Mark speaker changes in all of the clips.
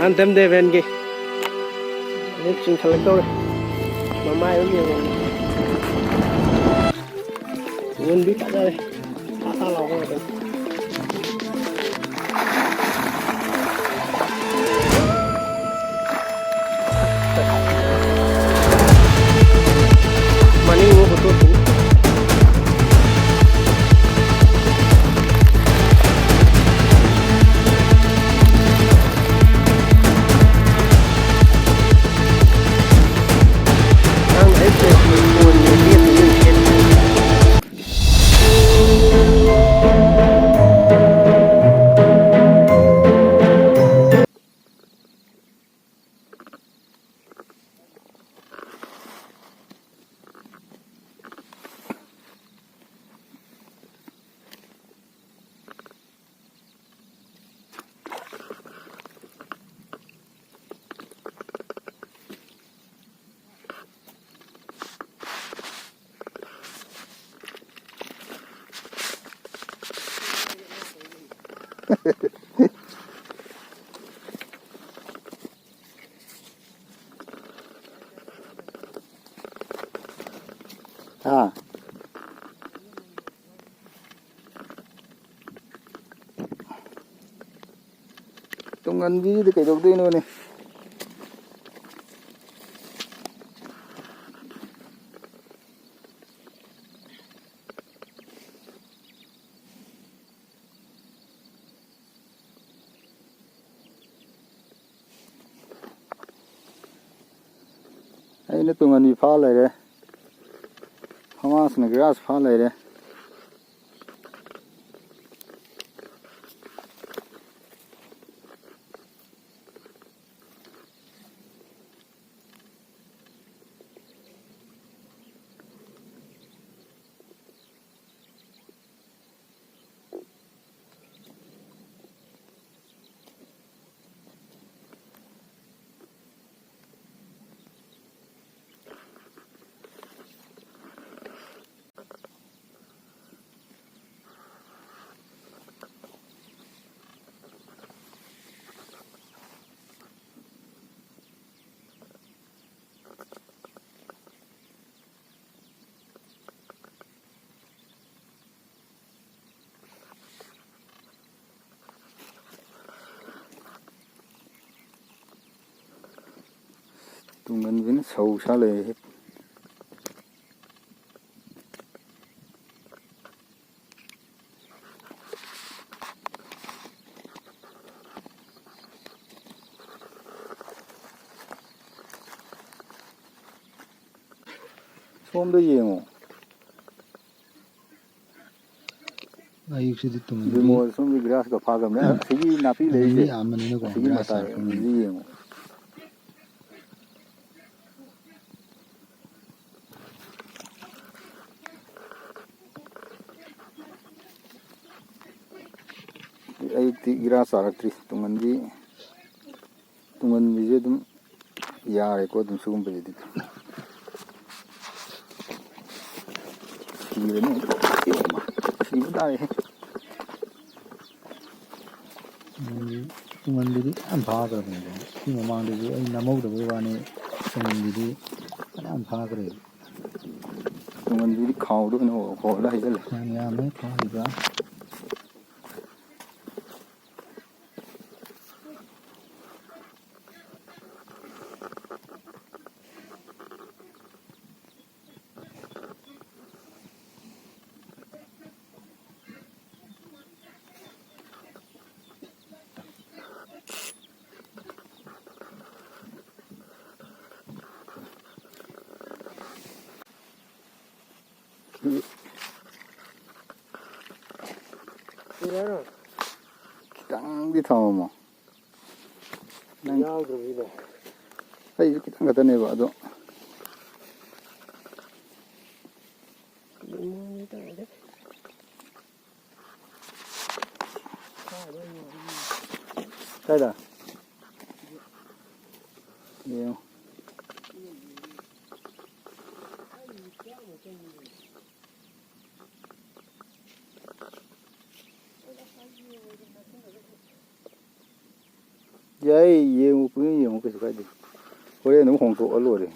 Speaker 1: An tem de ven ki. Ini sing selek tau. Mama itu yang ngun bi tak ada. Apa lau kan? Mani wo betul tu.
Speaker 2: Tungan bi di kayak gitu nih. Ini tungan bi phá lại đấy. Hamas này grass phá lại đấy. Tungan bi nó sâu xa lệ hết. Xóm đấy gì ngủ?
Speaker 3: Ayuk sih itu
Speaker 2: Di mau xóm di grass cái phá cái này, segi napi lấy gì?
Speaker 3: aman ini kok
Speaker 2: Segi
Speaker 3: berasa
Speaker 2: mata gì ngủ? Ayuk di grass arak tungan bi je dum ya ko dum sugum pe di. Ini nih, ini benar ya.
Speaker 3: Tungan jadi ampah kerana ini memang dia ini nama udah berani tungan jadi ampah kerana.
Speaker 2: Tungan bi kau dum no ko lah itu lah.
Speaker 3: Yang ya me kau juga.
Speaker 2: Kitang di thau mo.
Speaker 1: Jauh dari itu.
Speaker 2: Hey, kitang kata nih pak do. Đây nhiều. Yai, you put you on the ready. Where no home to a lorry.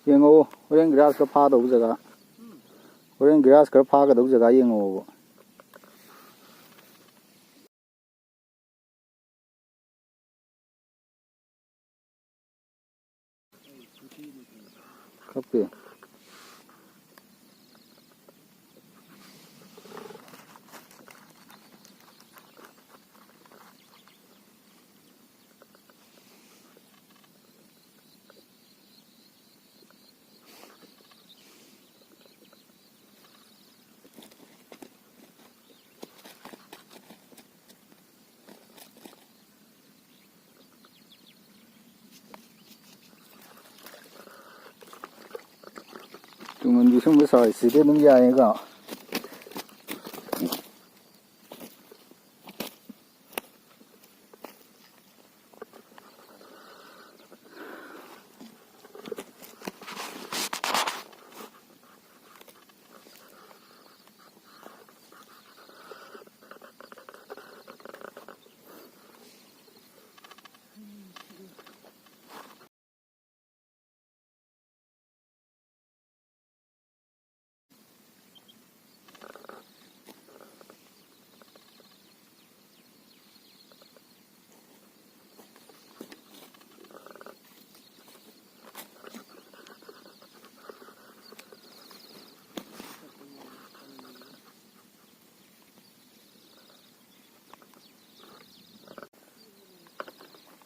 Speaker 2: You know, when grass a part of the when grass a part of the guy over. Copy. Tụi đi xuống bữa sỏi xí đến đúng dài cả.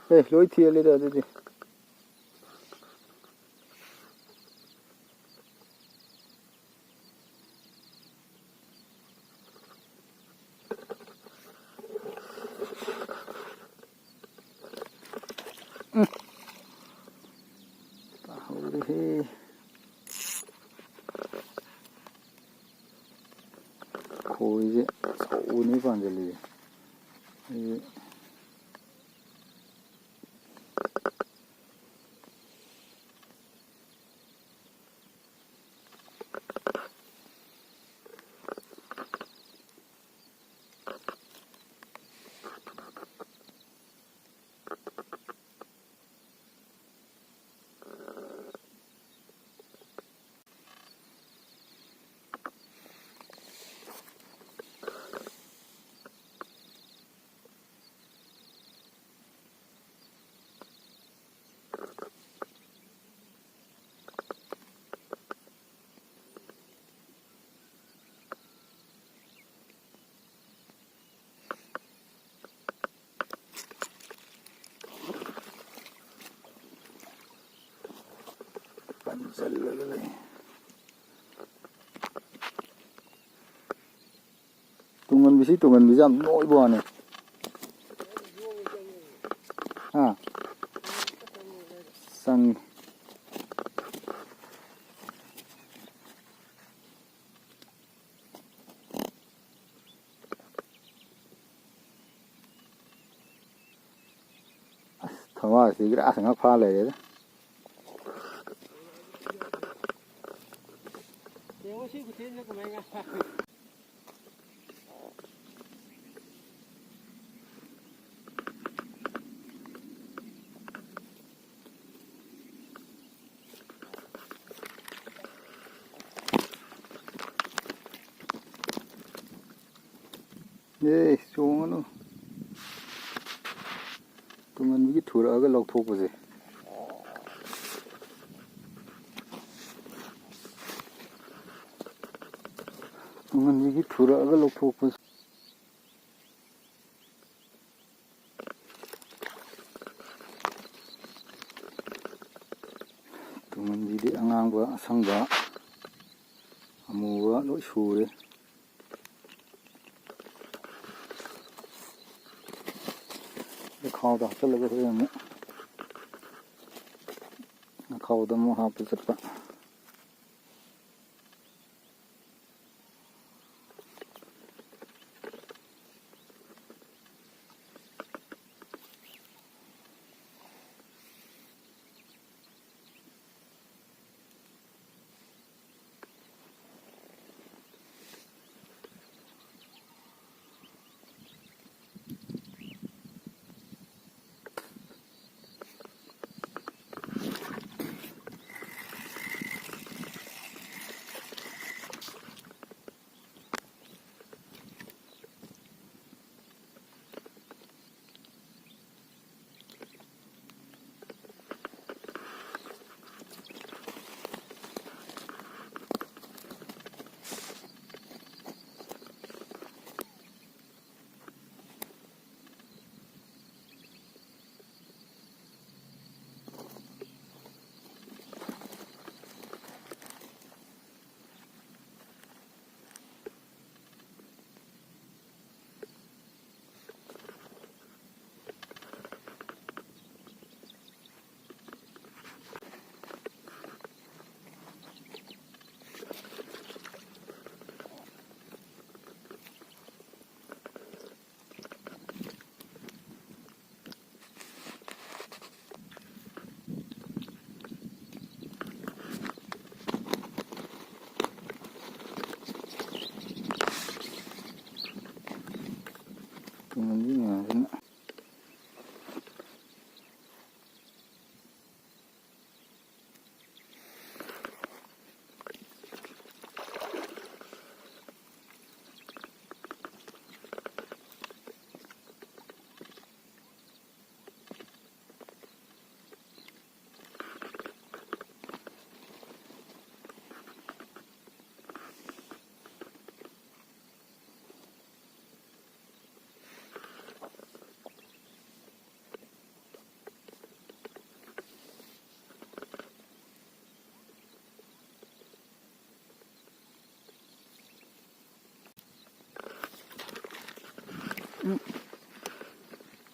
Speaker 2: Ê, lối thia lên đây đi. Khôi chứ, xấu ní còn gì lì. Tụi mình bị dầm nỗi bò này. À. Sang thằng thì đã thằng pha lại đấy. Ê, xuống nó. Tụi mình biết thua ở cái lọc thuốc gì. Tụi mình biết thua ở cái lọc thuốc gì. ꯑꯉꯥꯡꯕ ꯑꯁꯪꯕ ꯑꯃꯨꯕ ꯂꯣꯏ ꯁꯨꯔꯦ ꯈꯥꯎꯗ ꯍꯥꯞꯆꯤꯜꯂꯒ ꯍꯣꯔꯦꯟ ꯑꯃꯨꯛ ꯈꯥꯎꯗ ꯑꯃꯨꯛ ꯍꯥꯞꯄ ꯆꯠꯄ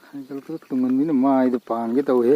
Speaker 2: ꯍꯥꯏꯒꯠꯂꯛꯄꯗ ꯇꯨꯡꯍꯟꯕꯤꯅ ꯃꯥꯏꯗ ꯄꯥꯟꯒꯦ ꯇꯧꯋꯦ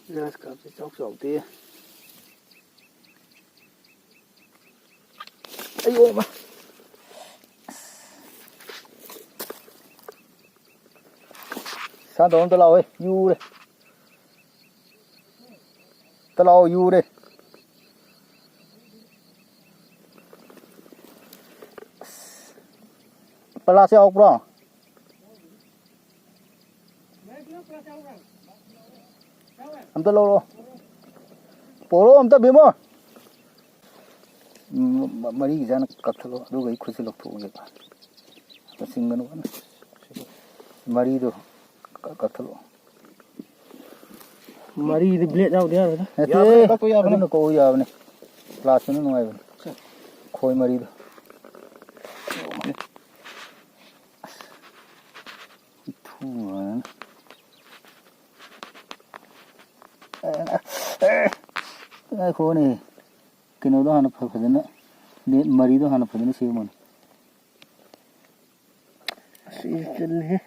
Speaker 1: ꯒ꯭ꯔꯥꯁ ꯀꯥꯞꯁꯦ ꯆꯥꯎ ꯆꯥꯎꯗꯦ ꯑꯌꯣ
Speaker 2: Sao đó tao lau ấy, yu đây. Tao lau yu đây. Pala siya okra. Amta lo. Polo amta bimo. Mari jana kathalo do gai khusi lok thu ge. Singano na. Mari do kathalo.
Speaker 1: Mari the blade out there.
Speaker 2: Ete ba ko ya bane ko ya bane. Class nu no ai bane. Khoi mari do. Thu. Ai khô này cái nào đó hana phải phải nữa nên mari đó hana phải nữa xíu mà
Speaker 1: Si chân he.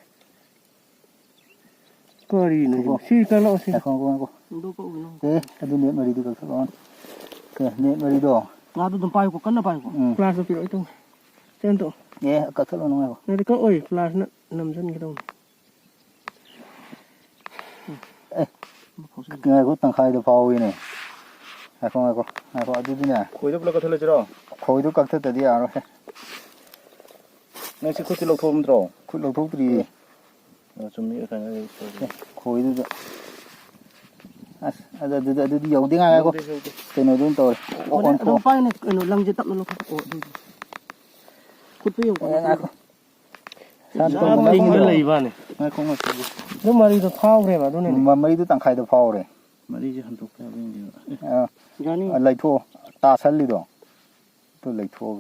Speaker 1: Kori này. Si cái lọ si.
Speaker 2: không
Speaker 1: Đâu có uống.
Speaker 2: thế cái đó nên mari đó các con cái nên mari đó
Speaker 1: Nga tu tumpai ko kan na pai ko. Flash tu piro itu. Sen tu.
Speaker 2: nghe các thứ nó nói
Speaker 1: Nanti ko oi flash na 6 sen gitu.
Speaker 2: cái có tăng khai được phao này không ai đi nè
Speaker 3: khối đó là có thể là chứ đâu
Speaker 2: khối đó các thứ tự đi à rồi
Speaker 3: nên sẽ khối lộc thôm rồi
Speaker 2: khối lộc thuốc đi
Speaker 3: chuẩn bị cái này
Speaker 2: khối đó đi dầu tiếng ai có cái này đúng rồi
Speaker 1: Còn đâu phải này nó lăng chỉ tập nó có. Kut tu yung ko.
Speaker 2: San
Speaker 1: Sao màing nó lì vào này.
Speaker 2: không có
Speaker 1: Nó mà đi được phao rồi mà đó này.
Speaker 2: mà mấy đứa tăng khai được phao rồi
Speaker 3: mà đi chứ hành tục theo bên gì
Speaker 1: Gani.
Speaker 2: lấy thua ta sẵn đi đó tôi lấy thua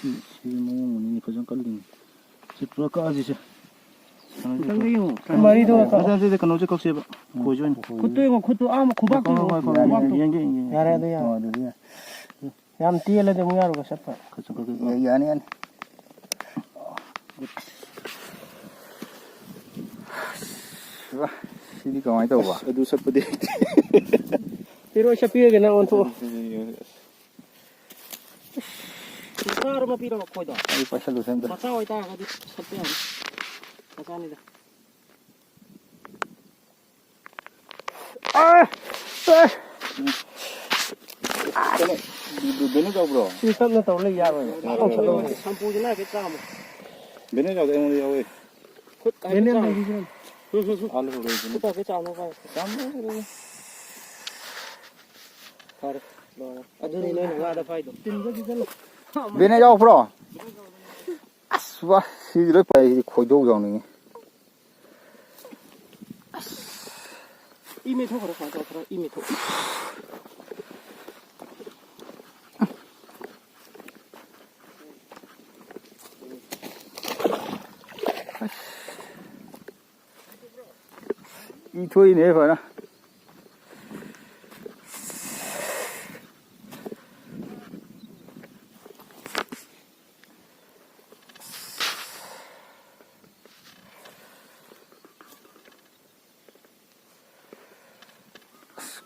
Speaker 3: si mình phải chẳng có linh chỉ pro có gì chứ
Speaker 1: Tang riu. Mà đi thôi.
Speaker 3: cái gì cái nó chỉ có xe khối cho anh
Speaker 1: Kut tu yung kut tu am khubak tu. Ya ra đây ya. Yam tia le de mu yaru ka sappa.
Speaker 2: vậy vậy anh đi coi máy tàu à
Speaker 3: du sắp đi
Speaker 1: Pero siya pia gana on to. Sar ma pira ko da.
Speaker 2: đi phải xem xem
Speaker 1: Pasa oi ta ka di sapya. Pasa ni da.
Speaker 3: bên nó đâu rồi
Speaker 1: Si sap na taw le ya rồi. Sampu jina ke tam.
Speaker 3: bên nó đâu em đi đâu ấy
Speaker 1: Kut ai ne na di jin.
Speaker 3: ăn rồi rồi
Speaker 1: Kut ke tam no ka. Tam no. Par. Aduni ne na da faido. Tin ga di jalo.
Speaker 2: bên này đâu rồi quá đi rồi phải khối đâu rồi này
Speaker 1: Ime tho ko ka ta ime tho.
Speaker 2: đi thôi này phải đó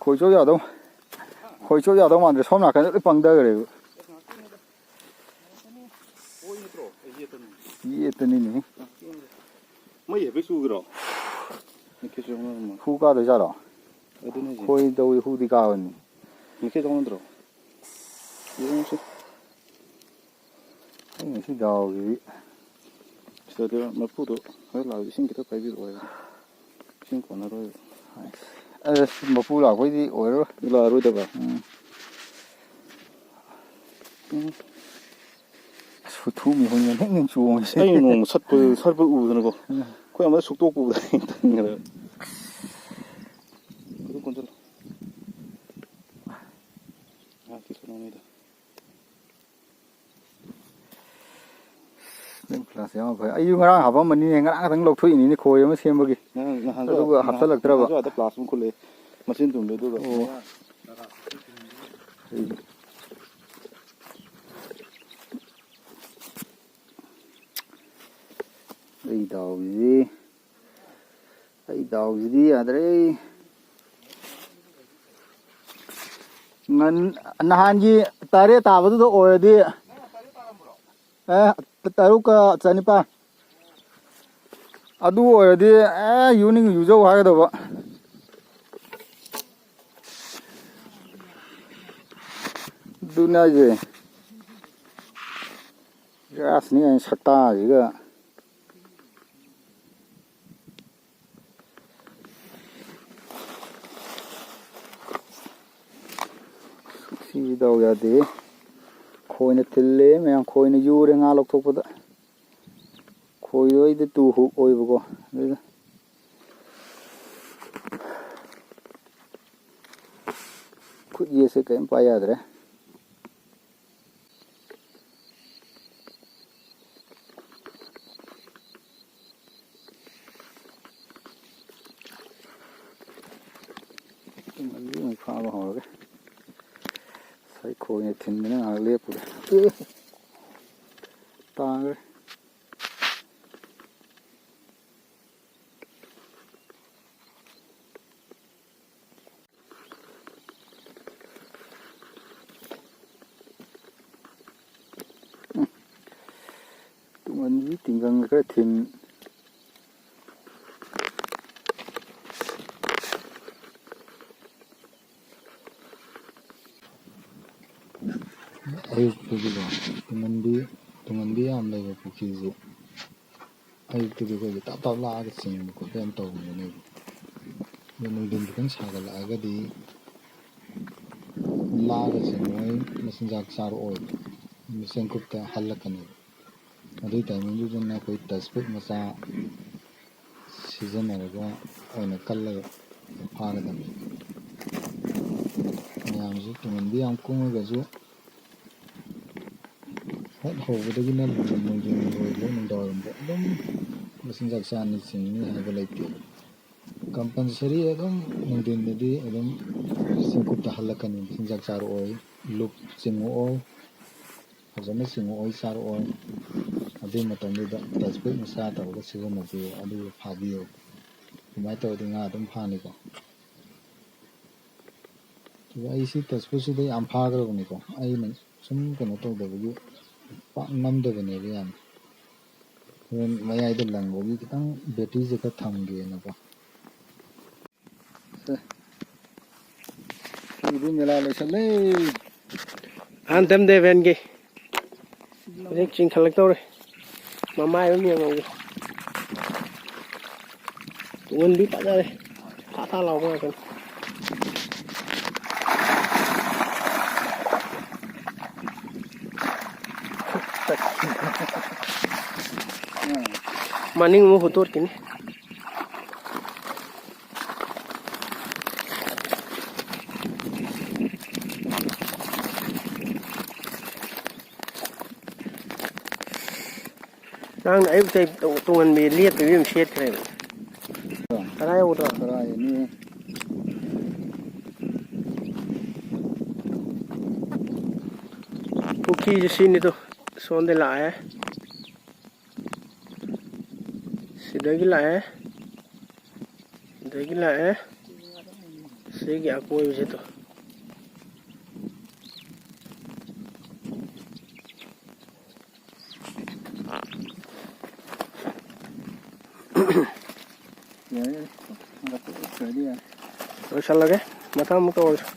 Speaker 2: khối chỗ nào đâu mà để xóm nào cái nó bằng đây rồi gì tên này
Speaker 3: mấy giờ biết su rồi cái chỗ mà
Speaker 2: khu cao được ra đó
Speaker 3: ở đây này
Speaker 2: khối đâu khu đi cao này
Speaker 3: cái chỗ nào rồi 이런 식
Speaker 2: anh xin chào quý
Speaker 3: giờ tôi mà phụ được hay là xin cái thứ phải biết rồi xin còn là rồi
Speaker 2: một phu là cái gì ổi rồi
Speaker 3: là rồi được à
Speaker 2: thu mình không nhận hết chuồng
Speaker 3: ấy nó sắt bự u rồi cô có mà sụt u đấy rồi cái con rồi à cái số này đó
Speaker 2: nên là sao phải ai dùng ngang học mình đi ngang thằng lộc thủy này khôi mới xem bao kì rồi học rất là trâu
Speaker 3: rồi đã plus cũng lấy machine tụi mình rồi
Speaker 2: đây đầu gì à đấy ngân nahan gì tare ta vào đó ôi đi taruka chanipa adu ôi đi evening usual hay đó vậy Duna gì asni ay sakta jiga si daw ya de khoi na tille mayam khoi na yure nga lok thok pada khoi oi de tu hu oi bo khut ye se kaim pa ya dre mình pha vào hồi cái thấy khối này thìn nó là liệp rồi ta cái tụi mình biết tình gần cái thìn
Speaker 3: ayuktugido tungandi yam leba pukizu ayuktugido ko tap tap la ga sing ko ben to ne ne no din kan saga la ga di la ga sing moi masin jak sar oi misen kup ta halakani adu timing ju na koi tasbik masa season ga oina kalla phara da yam ju tungandi yam kunga ga ju hobudagi na mungin roilo nang dawam dum masin jak san ni sing ni ha balai ti compulsory adum mungin dedi adum singkup ta halakani masin jak sar oi loop singo oi hazana singo oi sar oi adi matam da tasbih masa ta ga sigo na bi adu phabiyo mai to dinga adum phani ko ai si tasbih su dei am phagra ni ko ai nang sum kono to da bu pak nam da bane bi yan ren mayai da lang bo gi kitang battery je ka tham ge na ko idu mela le sale
Speaker 1: an tem de ven ge nek ching khalak to re mamai mi ngau ge tuan bi ta re ta law ma kan maning mo hutor kini nang ai tay tungan mi liet bi mi shet kre tarai utra
Speaker 2: tarai ni
Speaker 1: puki je sini to sonde la hai sidagi la hai dagi la hai segi akoi je to
Speaker 2: ya nggak tuh dia
Speaker 1: Masya Allah ke, mata muka